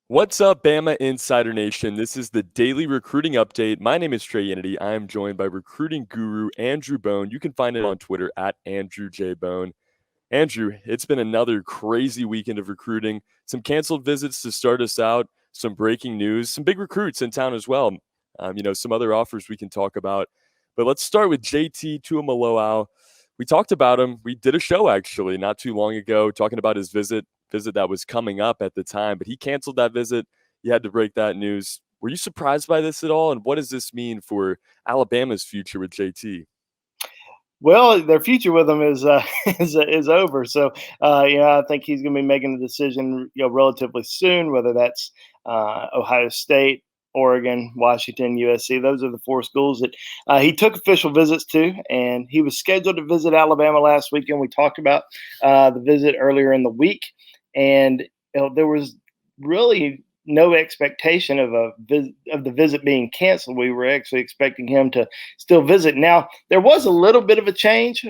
What's up, Bama Insider Nation? This is the daily recruiting update. My name is Trey Unity. I am joined by recruiting guru Andrew Bone. You can find him on Twitter at Andrew J. Bone. Andrew, it's been another crazy weekend of recruiting. Some canceled visits to start us out, some breaking news, some big recruits in town as well. Some other offers we can talk about. But let's start with JT Tuimoloau. We talked about him. We did a show actually not too long ago talking about his visit that was coming up at the time, but he canceled that visit. You had to break that news. Were you surprised by this at all? And what does this mean for Alabama's future with JT? Well, their future with him is is over. So, I think he's going to be making a decision, relatively soon. Whether that's Ohio State, Oregon, Washington, USC. Those are the four schools that he took official visits to, and he was scheduled to visit Alabama last weekend. We talked about the visit earlier in the week, and there was really no expectation of the visit being canceled. We were actually expecting him to still visit. Now, there was a little bit of a change.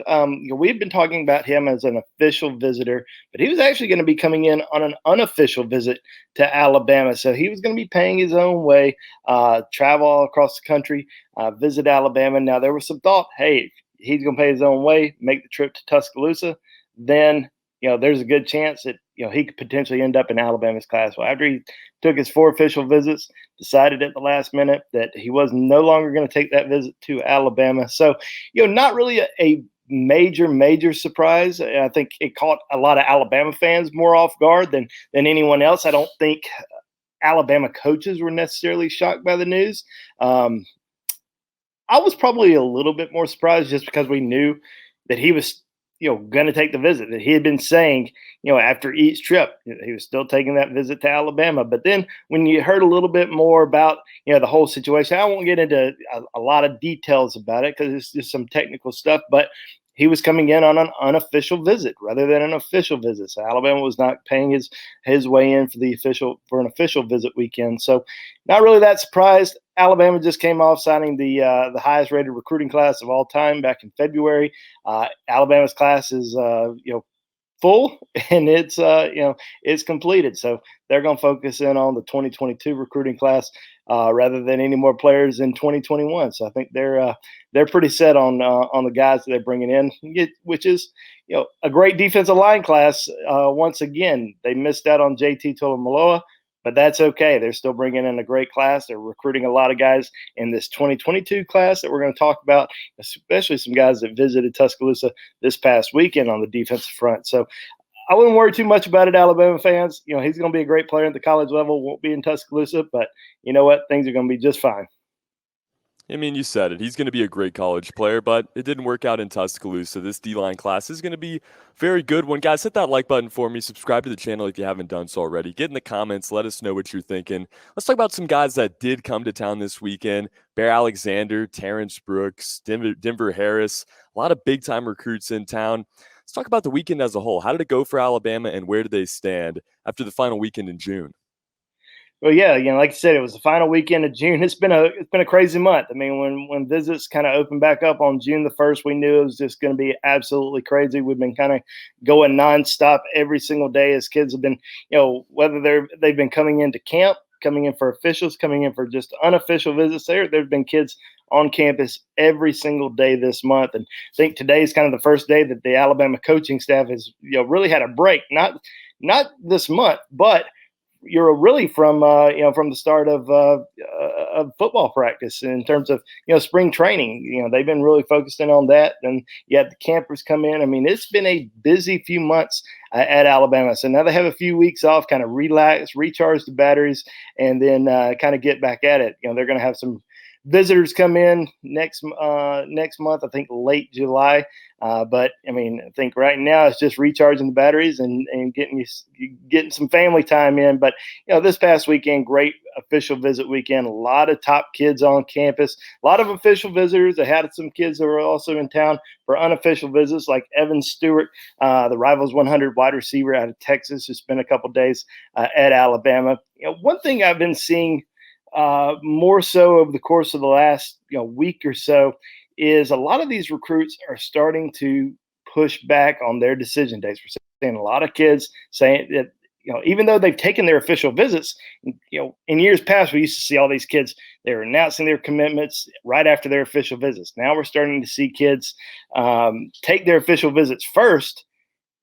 We've been talking about him as an official visitor, but he was actually going to be coming in on an unofficial visit to Alabama. So he was going to be paying his own way, travel all across the country, visit Alabama. Now, there was some thought, hey, he's going to pay his own way, make the trip to Tuscaloosa, then there's a good chance that he could potentially end up in Alabama's class. Well, after he took his four official visits, decided at the last minute that he was no longer going to take that visit to Alabama. So, not really a major surprise. I think it caught a lot of Alabama fans more off guard than anyone else. I don't think Alabama coaches were necessarily shocked by the news. I was probably a little bit more surprised just because we knew that he was going to take the visit, that he had been saying, after each trip, he was still taking that visit to Alabama. But then when you heard a little bit more about, the whole situation, I won't get into a lot of details about it because it's just some technical stuff, but he was coming in on an unofficial visit rather than an official visit. So Alabama was not paying his way in for an official visit weekend. So not really that surprised. Alabama just came off signing the highest rated recruiting class of all time back in February. Alabama's class is full and it's completed. So they're going to focus in on the 2022 recruiting class rather than any more players in 2021. So I think they're pretty set on the guys that they're bringing in, which is a great defensive line class. Once again, they missed out on JT Tuimoloau, but that's okay. They're still bringing in a great class. They're recruiting a lot of guys in this 2022 class that we're going to talk about, especially some guys that visited Tuscaloosa this past weekend on the defensive front. So I wouldn't worry too much about it, Alabama fans. He's going to be a great player at the college level. Won't be in Tuscaloosa, but you know what? Things are going to be just fine. I mean, you said it. He's going to be a great college player, but it didn't work out in Tuscaloosa. This D-line class is going to be very good one. Guys, hit that like button for me. Subscribe to the channel if you haven't done so already. Get in the comments. Let us know what you're thinking. Let's talk about some guys that did come to town this weekend. Bear Alexander, Terrence Brooks, Denver Harris. A lot of big-time recruits in town. Let's talk about the weekend as a whole. How did it go for Alabama, and where do they stand after the final weekend in June? Well, yeah, like I said, it was the final weekend of June. It's been a crazy month. I mean, when visits kind of opened back up on June the 1st, we knew it was just going to be absolutely crazy. We've been kind of going nonstop every single day as kids have been, whether they've been coming into camp, coming in for officials, coming in for just unofficial visits. There's been kids on campus every single day this month, and I think today is kind of the first day that the Alabama coaching staff has really had a break. Not this month, but you're really from from the start of football practice in terms of spring training. They've been really focusing on that, and you had the campers come in. I mean, it's been a busy few months at Alabama. So now they have a few weeks off, kind of relax, recharge the batteries, and then kind of get back at it. They're going to have some visitors come in next month, I think late July. But I mean, I think right now it's just recharging the batteries and getting some family time in. But this past weekend, great official visit weekend. A lot of top kids on campus. A lot of official visitors. They had some kids that were also in town for unofficial visits, like Evan Stewart, the Rivals 100 wide receiver out of Texas, who spent a couple days at Alabama. One thing I've been seeing more so over the course of the last week or so is a lot of these recruits are starting to push back on their decision dates. We're seeing a lot of kids saying that even though they've taken their official visits, in years past, we used to see all these kids, they were announcing their commitments right after their official visits. Now we're starting to see kids take their official visits first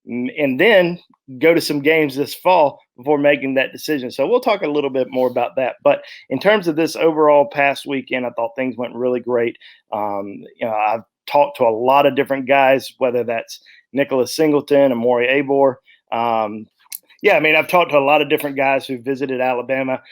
and then go to some games this fall before making that decision. So we'll talk a little bit more about that. But in terms of this overall past weekend, I thought things went really great. I've talked to a lot of different guys, whether that's Nicholas Singleton, Amori Abor. I've talked to a lot of different guys who visited Alabama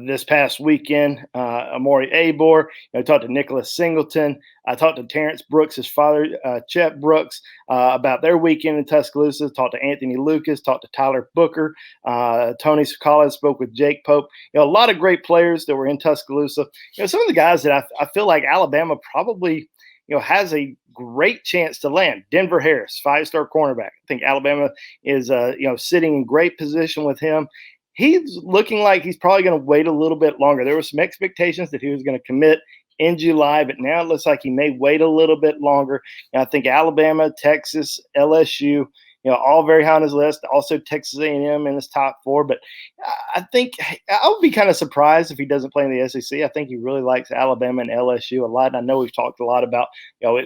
this past weekend. Amori Abor, I talked to Nicholas Singleton. I talked to Terrence Brooks, his father, Chet Brooks, about their weekend in Tuscaloosa. Talked to Anthony Lucas. Talked to Tyler Booker. Tony Sokala spoke with Jake Pope. A lot of great players that were in Tuscaloosa. Some of the guys that I feel like Alabama probably has a great chance to land. Denver Harris, 5-star cornerback. I think Alabama is, sitting in great position with him. He's looking like he's probably going to wait a little bit longer. There were some expectations that he was going to commit in July, but now it looks like he may wait a little bit longer. And I think Alabama, Texas, LSU, all very high on his list. Also Texas A&M in his top 4. But I think I would be kind of surprised if he doesn't play in the SEC. I think he really likes Alabama and LSU a lot. And I know we've talked a lot about,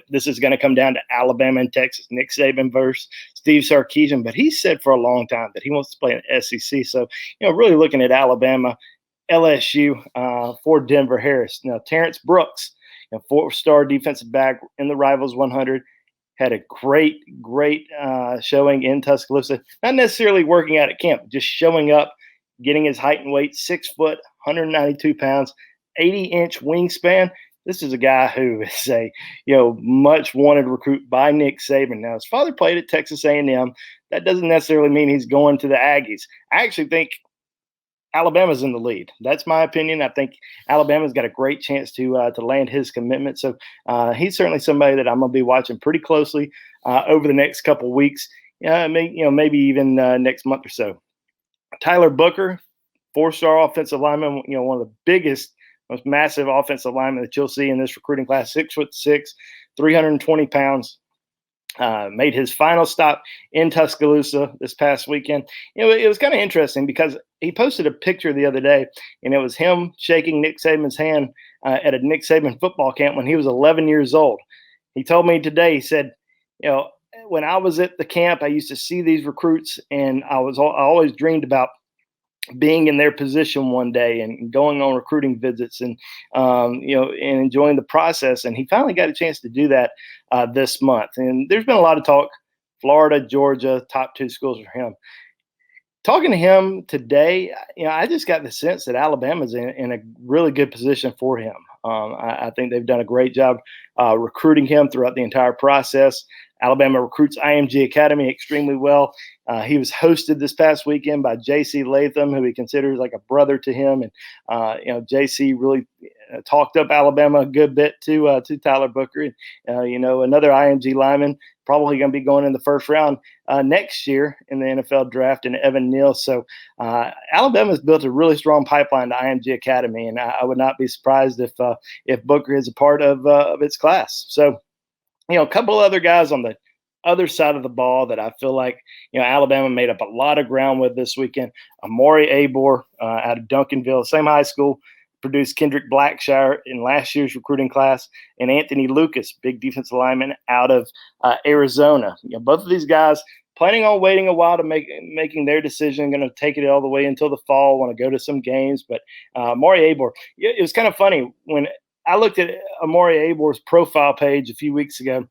this is going to come down to Alabama and Texas, Nick Saban versus Steve Sarkisian. But he said for a long time that he wants to play in the SEC. So, really looking at Alabama, LSU for Denver Harris. Terrence Brooks, 4-star defensive back in the Rivals 100. Had a great showing in Tuscaloosa. Not necessarily working out at camp, just showing up, getting his height and weight, 6 foot, 192 pounds, 80-inch wingspan. This is a guy who is a much wanted recruit by Nick Saban. Now his father played at Texas A&M. That doesn't necessarily mean he's going to the Aggies. I actually think Alabama's in the lead. That's my opinion. I think Alabama's got a great chance to land his commitment. So he's certainly somebody that I'm going to be watching pretty closely over the next couple of weeks. Maybe even next month or so. Tyler Booker, 4-star offensive lineman. One of the biggest, most massive offensive linemen that you'll see in this recruiting class. 6'6", 320 pounds. Made his final stop in Tuscaloosa this past weekend. It was kind of interesting because he posted a picture the other day, and it was him shaking Nick Saban's hand at a Nick Saban football camp when he was 11 years old. He told me today, he said, when I was at the camp, I used to see these recruits, and I always dreamed about being in their position one day and going on recruiting visits and enjoying the process. And he finally got a chance to do that this month. And there's been a lot of talk, Florida, Georgia, top 2 schools for him. Talking to him today, I just got the sense that Alabama's in a really good position for him. I think they've done a great job recruiting him throughout the entire process. Alabama recruits IMG Academy extremely well. He was hosted this past weekend by J.C. Latham, who he considers like a brother to him. And, J.C. really talked up Alabama a good bit to Tyler Booker. Another IMG lineman, probably going to be going in the first round next year in the NFL draft, and Evan Neal. So Alabama's built a really strong pipeline to IMG Academy, and I would not be surprised if Booker is a part of its class. So, a couple other guys on the other side of the ball that I feel like, Alabama made up a lot of ground with this weekend. Amori Abor out of Duncanville, same high school, produced Kendrick Blackshire in last year's recruiting class, and Anthony Lucas, big defensive lineman out of Arizona. Both of these guys planning on waiting a while to making their decision, going to take it all the way until the fall, want to go to some games. But Amori Abor, it was kind of funny when I looked at Amori Abor's profile page a few weeks ago.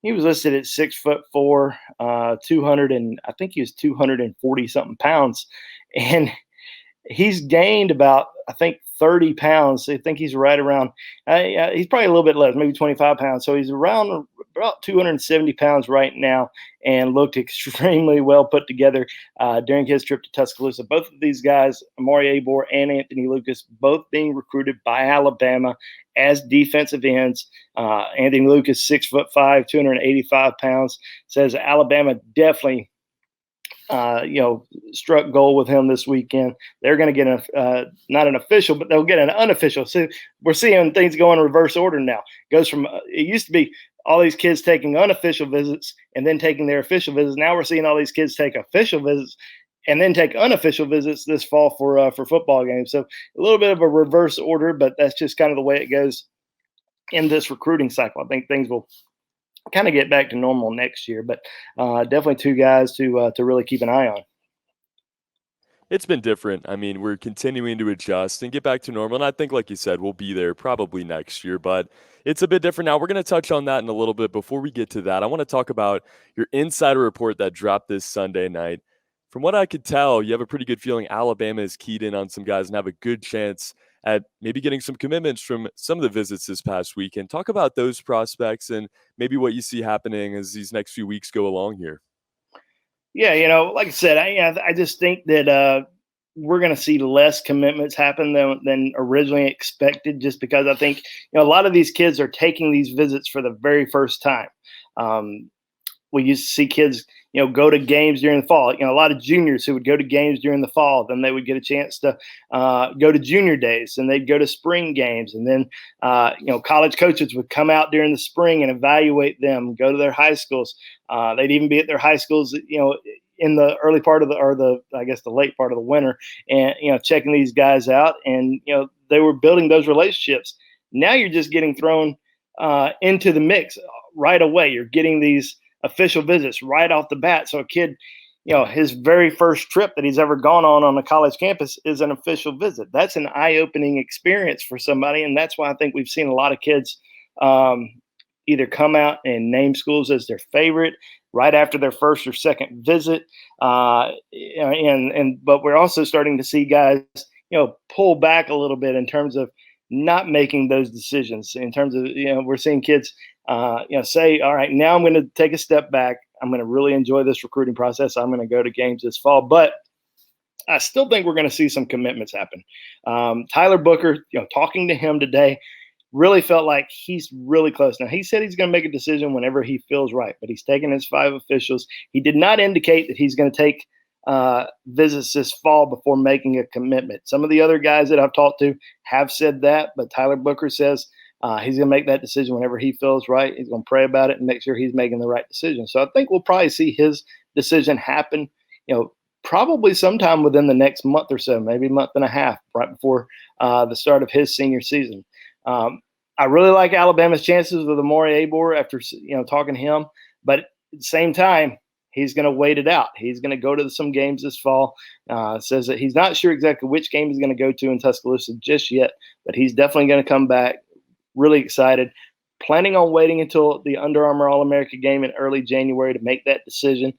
He was listed at 6'4", 200, and I think he was 240 something pounds, and he's gained about, I think, 30 pounds. I think he's right around, he's probably a little bit less, maybe 25 pounds. So he's around about 270 pounds right now, and looked extremely well put together during his trip to Tuscaloosa. Both of these guys, Amori Abor and Anthony Lucas, both being recruited by Alabama as defensive ends. Anthony Lucas, 6'5", 285 pounds, says Alabama definitely struck gold with him this weekend. They're going to get not an official, but they'll get an unofficial. So we're seeing things go in reverse order now. It goes from it used to be all these kids taking unofficial visits and then taking their official visits. Now we're seeing all these kids take official visits and then take unofficial visits this fall for football games. So a little bit of a reverse order, but that's just kind of the way it goes in this recruiting cycle. I think things will kind of get back to normal next year, but definitely two guys to really keep an eye on. It's been different. I mean, we're continuing to adjust and get back to normal. And I think, like you said, we'll be there probably next year, but it's a bit different now. We're going to touch on that in a little bit. Before we get to that, I want to talk about your insider report that dropped this Sunday night. From what I could tell, you have a pretty good feeling Alabama is keyed in on some guys and have a good chance at maybe getting some commitments from some of the visits this past weekend. Talk about those prospects and maybe what you see happening as these next few weeks go along here. Yeah, like I said, I just think that we're going to see less commitments happen than originally expected, just because I think a lot of these kids are taking these visits for the very first time. We used to see kids, go to games during the fall. A lot of juniors who would go to games during the fall, then they would get a chance to go to junior days, and they'd go to spring games, and then college coaches would come out during the spring and evaluate them, go to their high schools. They'd even be at their high schools, in the early part of the late part of the winter, and checking these guys out, and they were building those relationships. Now you're just getting thrown into the mix right away. You're getting these official visits right off the bat. So a kid, his very first trip that he's ever gone on a college campus is an official visit. That's an eye-opening experience for somebody, and that's why I think we've seen a lot of kids either come out and name schools as their favorite right after their first or second visit. But we're also starting to see guys, pull back a little bit in terms of not making those decisions. In terms of, we're seeing kids say, all right, now I'm going to take a step back. I'm going to really enjoy this recruiting process. I'm going to go to games this fall, but I still think we're going to see some commitments happen. Tyler Booker, talking to him today, really felt like he's really close. Now, he said he's going to make a decision whenever he feels right, but he's taken his 5 officials. He did not indicate that he's going to take visits this fall before making a commitment. Some of the other guys that I've talked to have said that, but Tyler Booker says he's going to make that decision whenever he feels right. He's going to pray about it and make sure he's making the right decision. So I think we'll probably see his decision happen, probably sometime within the next month or so, maybe a month and a half, right before the start of his senior season. I really like Alabama's chances with Amari Abor after talking to him, but at the same time, he's going to wait it out. He's going to go to some games this fall. Says that he's not sure exactly which game he's going to go to in Tuscaloosa just yet, but he's definitely going to come back. Really excited. Planning on waiting until the Under Armour All-America game in early January to make that decision.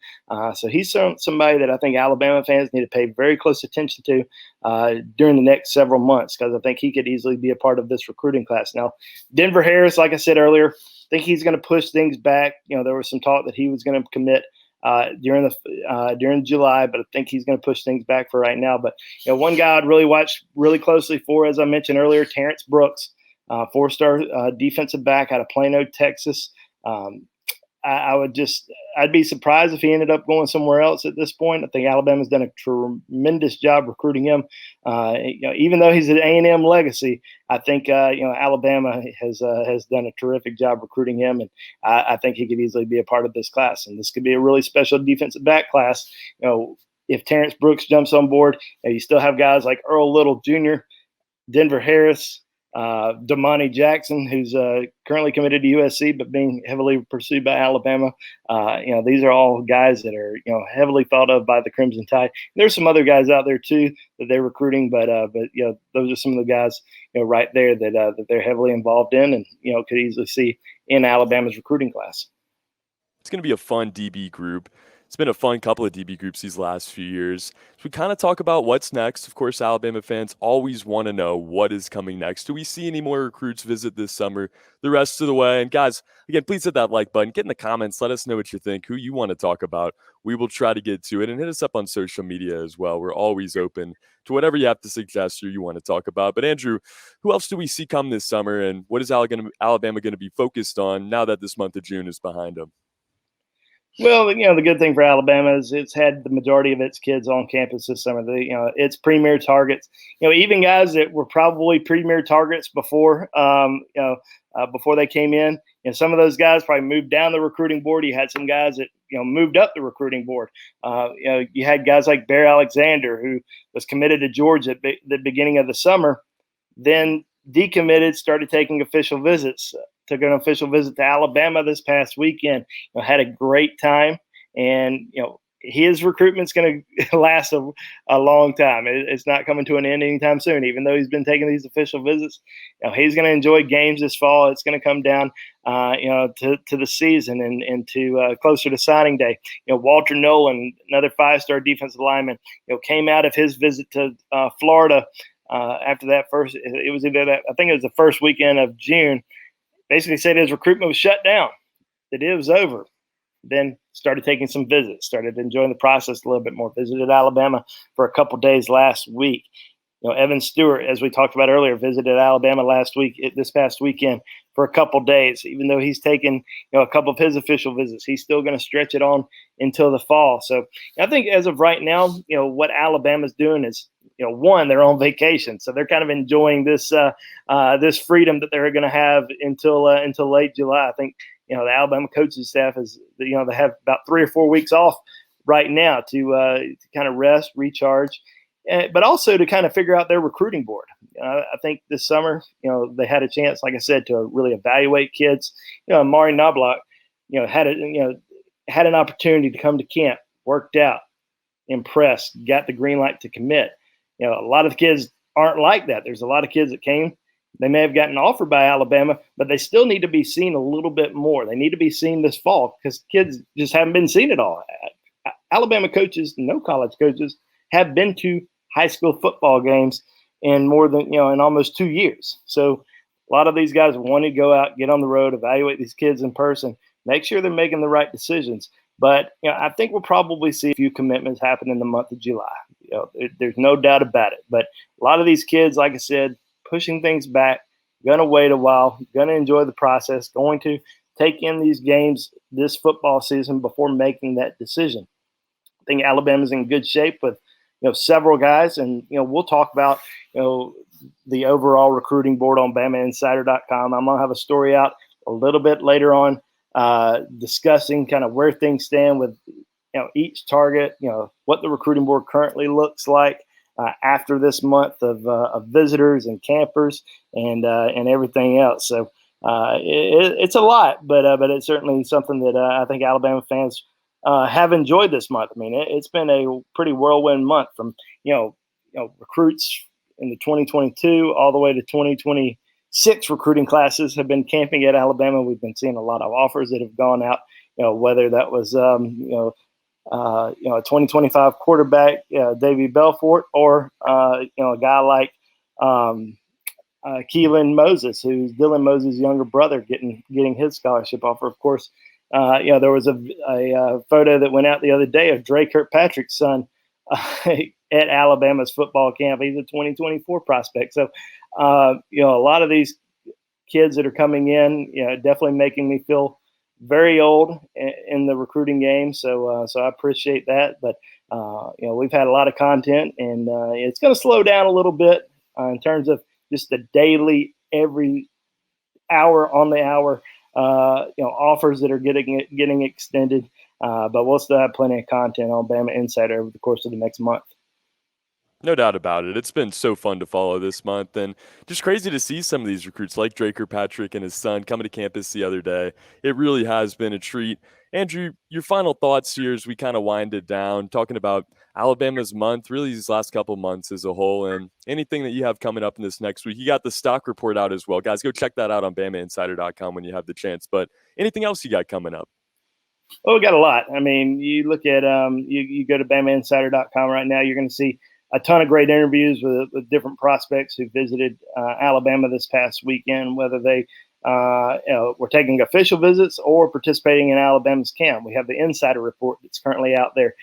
So he's somebody that I think Alabama fans need to pay very close attention to during the next several months, because I think he could easily be a part of this recruiting class. Now, Denver Harris, like I said earlier, I think he's going to push things back. There was some talk that he was going to commit during July, but I think he's going to push things back for right now. But one guy I'd really watch really closely for, as I mentioned earlier, Terrence Brooks. 4-star defensive back out of Plano, Texas. I'd be surprised if he ended up going somewhere else at this point. I think Alabama's done a tremendous job recruiting him. Even though he's an A&M legacy, I think Alabama has done a terrific job recruiting him, and I think he could easily be a part of this class. And this could be a really special defensive back class. If Terrence Brooks jumps on board, you still have guys like Earl Little Jr., Denver Harris, Damani Jackson, who's currently committed to USC but being heavily pursued by Alabama. These are all guys that are heavily thought of by the Crimson Tide. There's some other guys out there too that they're recruiting, but those are some of the guys right there that they're heavily involved in, and could easily see in Alabama's recruiting class. It's going to be a fun DB group. It's been a fun couple of DB groups these last few years. So we kind of talk about what's next. Of course, Alabama fans always want to know what is coming next. Do we see any more recruits visit this summer the rest of the way? And guys, again, please hit that like button. Get in the comments. Let us know what you think, who you want to talk about. We will try to get to it, and hit us up on social media as well. We're always open to whatever you have to suggest or you want to talk about. But Andrew, who else do we see come this summer, and what is Alabama going to be focused on now that this month of June is behind them? Well, the good thing for Alabama is it's had the majority of its kids on campus this summer. Its premier targets, even guys that were probably premier targets before, before they came in. Some of those guys probably moved down the recruiting board. You had some guys that moved up the recruiting board. You had guys like Bear Alexander, who was committed to Georgia at the beginning of the summer, then decommitted, started taking official visits. Took an official visit to Alabama this past weekend. Had a great time, and his recruitment's going to last a long time. It's not coming to an end anytime soon. Even though he's been taking these official visits, he's going to enjoy games this fall. It's going to come down, to the season and to closer to signing day. Walter Nolan, another 5-star defensive lineman, came out of his visit to Florida after that first. It was either that, I think it was the first weekend of June. Basically said his recruitment was shut down, that it was over. Then started taking some visits, started enjoying the process a little bit more. Visited Alabama for a couple days last week. Evan Stewart, as we talked about earlier, visited Alabama this past weekend for a couple days. Even though he's taken a couple of his official visits, he's still going to stretch it on until the fall. So I think as of right now, what Alabama's doing is, one, they're on vacation, so they're kind of enjoying this this freedom that they're going to have until late July. I think the Alabama coaching staff is they have about 3 or 4 weeks off right now to kind of rest, recharge. But also to kind of figure out their recruiting board. I think this summer, they had a chance, like I said, to really evaluate kids. Mari Knobloch, had an opportunity to come to camp, worked out, impressed, got the green light to commit. A lot of the kids aren't like that. There's a lot of kids that came. They may have gotten offered by Alabama, but they still need to be seen a little bit more. They need to be seen this fall because kids just haven't been seen at all. Alabama coaches, no college coaches, have been to high school football games in more than, in almost 2 years. So a lot of these guys want to go out, get on the road, evaluate these kids in person, make sure they're making the right decisions. But, I think we'll probably see a few commitments happen in the month of July. There's no doubt about it. But a lot of these kids, like I said, pushing things back, going to wait a while, going to enjoy the process, going to take in these games this football season before making that decision. I think Alabama's in good shape with several guys, and we'll talk about the overall recruiting board on BamaInsider.com. I'm gonna have a story out a little bit later on, discussing kind of where things stand with each target, what the recruiting board currently looks like after this month of visitors and campers and everything else. So it's a lot, but it's certainly something that I think Alabama fans have enjoyed this month. I mean, it's been a pretty whirlwind month from, recruits in the 2022 all the way to 2026 recruiting classes have been camping at Alabama. We've been seeing a lot of offers that have gone out, whether that was, a 2025 quarterback, Davy Belfort, or, a guy like Keelan Moses, who's Dylan Moses' younger brother, getting his scholarship offer. Of course, there was a photo that went out the other day of Dre Kirkpatrick's son at Alabama's football camp. He's a 2024 prospect. So, a lot of these kids that are coming in, definitely making me feel very old in the recruiting game. So I appreciate that. But, we've had a lot of content, and it's going to slow down a little bit in terms of just the daily, every hour on the hour offers that are getting extended, but we'll still have plenty of content on Bama Insider over the course of the next month. No doubt about it. It's been so fun to follow this month, and just crazy to see some of these recruits like Dre Kirkpatrick and his son coming to campus the other day. It really has been a treat. Andrew, your final thoughts here as we kind of wind it down, talking about Alabama's month, really these last couple months as a whole, and anything that you have coming up in this next week. You got the stock report out as well. Guys, go check that out on BamaInsider.com when you have the chance. But anything else you got coming up? Oh, we got a lot. I mean, you look at you go to BamaInsider.com right now, you're going to see a ton of great interviews with different prospects who visited Alabama this past weekend, whether they were taking official visits or participating in Alabama's camp. We have the insider report that's currently out there.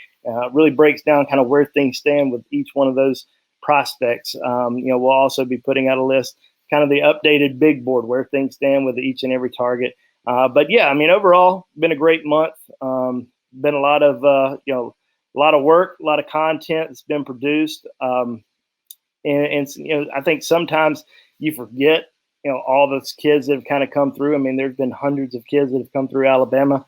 Really breaks down kind of where things stand with each one of those prospects. We'll also be putting out a list, kind of the updated big board, where things stand with each and every target. But yeah, I mean, overall, been a great month. been a lot of a lot of work, a lot of content that's been produced. And I think sometimes you forget all those kids that have kind of come through. I mean, there's been hundreds of kids that have come through Alabama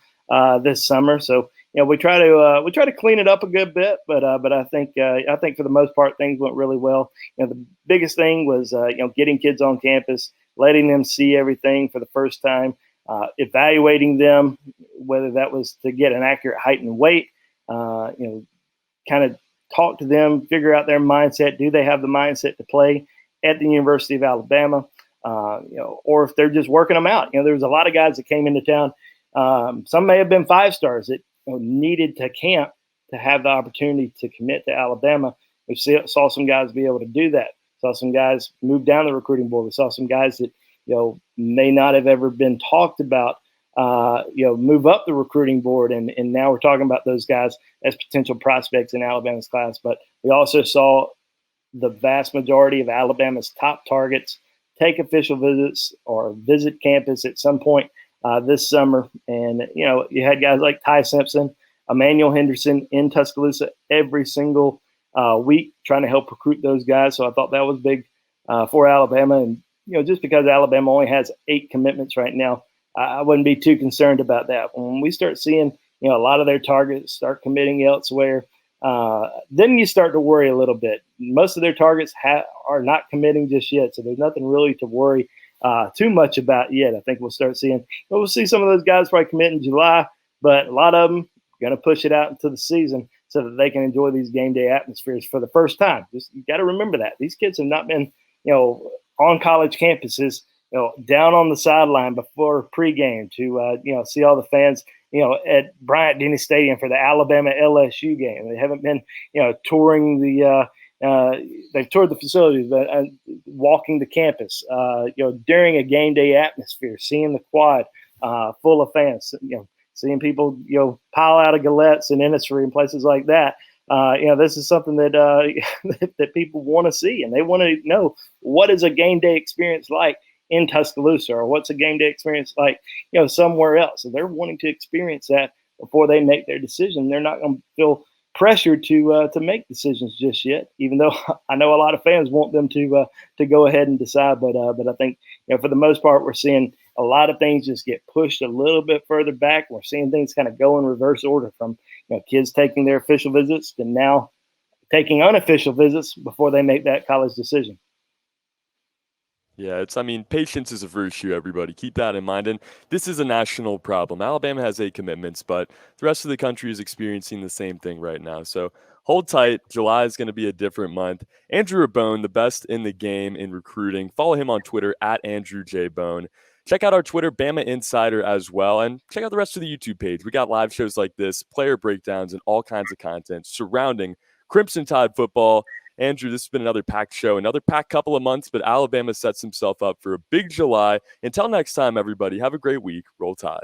this summer. So we try to clean it up a good bit, but I think for the most part things went really well. The biggest thing was getting kids on campus, letting them see everything for the first time, evaluating them, whether that was to get an accurate height and weight, kind of talk to them, figure out their mindset. Do they have the mindset to play at the University of Alabama? Or if they're just working them out. There was a lot of guys that came into town. Some may have been 5-stars that needed to camp to have the opportunity to commit to Alabama. We saw some guys be able to do that. Saw some guys move down the recruiting board. We saw some guys that may not have ever been talked about move up the recruiting board, and now we're talking about those guys as potential prospects in Alabama's class. But we also saw the vast majority of Alabama's top targets take official visits or visit campus at some point this summer. And you had guys like Ty Simpson, Emmanuel Henderson in Tuscaloosa every single week trying to help recruit those guys. So I thought that was big for Alabama. And just because Alabama only has 8 commitments right now, I wouldn't be too concerned about that. When we start seeing, a lot of their targets start committing elsewhere, then you start to worry a little bit. Most of their targets are not committing just yet, so there's nothing really to worry too much about yet. I think we'll start seeing, we'll see some of those guys probably commit in July, but a lot of them going to push it out into the season so that they can enjoy these game day atmospheres for the first time. Just you got to remember that these kids have not been, on college campuses, down on the sideline before pregame to, see all the fans, at Bryant-Denny Stadium for the Alabama-LSU game. They haven't been, touring they've toured the facilities, but walking the campus, during a game day atmosphere, seeing the quad full of fans, seeing people, pile out of Gillettes and Innisfree and places like that. This is something that that people want to see, and they want to know what is a game day experience like in Tuscaloosa, or what's a game day experience like, somewhere else. So they're wanting to experience that before they make their decision. They're not going to feel pressured to make decisions just yet, even though I know a lot of fans want them to go ahead and decide. But I think, for the most part, we're seeing a lot of things just get pushed a little bit further back. We're seeing things kind of go in reverse order from, kids taking their official visits to now taking unofficial visits before they make that college decision. Yeah, patience is a virtue, everybody. Keep that in mind. And this is a national problem. Alabama has 8 commitments, but the rest of the country is experiencing the same thing right now. So hold tight. July is going to be a different month. Andrew Bone, the best in the game in recruiting. Follow him on Twitter at AndrewJBone. Check out our Twitter, BamaInsider, as well. And check out the rest of the YouTube page. We got live shows like this, player breakdowns, and all kinds of content surrounding Crimson Tide football. Andrew, this has been another packed show, another packed couple of months, but Alabama sets himself up for a big July. Until next time, everybody, have a great week. Roll Tide.